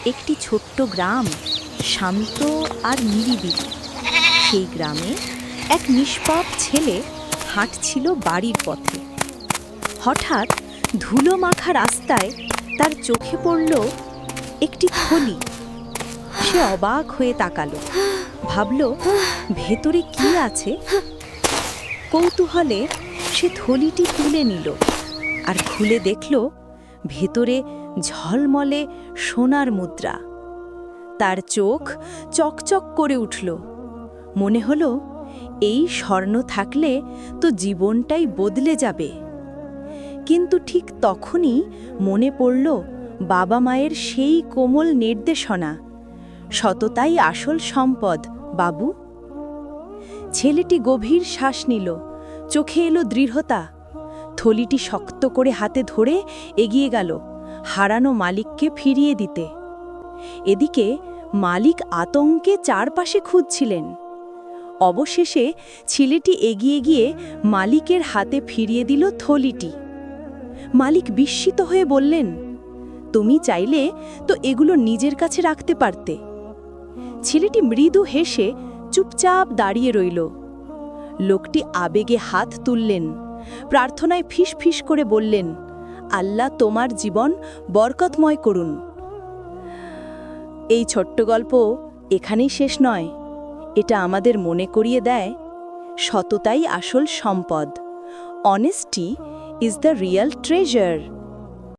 একটি ছোট্ট গ্রাম, শান্ত আর নিরিবিলি। সেই গ্রামে এক নিষ্পাপ ছেলে হাঁটছিল বাড়ির পথে। হঠাৎ ধুলো মাখা রাস্তায় তার চোখে পড়ল একটি থলি। সে অবাক হয়ে তাকালো, ভাবল ভেতরে কি আছে। কৌতূহলে সে থলিটি তুলে নিল আর খুলে দেখল ভেতরে ঝলমলে সোনার মুদ্রা। তার চোখ চকচক করে উঠল। মনে হলো এই স্বর্ণ থাকলে তো জীবনটাই বদলে যাবে। কিন্তু ঠিক তখনই মনে পড়ল বাবা মায়ের সেই কোমল নির্দেশনা, সততাই আসল সম্পদ বাবু। ছেলেটি গভীর শ্বাস নিল, চোখে এলো দৃঢ়তা। থলিটি শক্ত করে হাতে ধরে এগিয়ে গেল হারানো মালিককে ফিরিয়ে দিতে। এদিকে মালিক আতঙ্কে চারপাশে খুঁজছিলেন। অবশেষে ছেলেটি এগিয়ে গিয়ে মালিকের হাতে ফিরিয়ে দিল থলিটি। মালিক বিস্মিত হয়ে বললেন, তুমি চাইলে তো এগুলো নিজের কাছে রাখতে পারতে। ছেলেটি মৃদু হেসে চুপচাপ দাঁড়িয়ে রইল। লোকটি আবেগে হাত তুললেন, প্রার্থনায় ফিস ফিস করে বললেন, আল্লাহ তোমার জীবন বরকতময় করুন। এই ছোট্ট গল্প এখানেই শেষ নয়। এটা আমাদের মনে করিয়ে দেয় সততাই আসল সম্পদ। Honesty is the real treasure.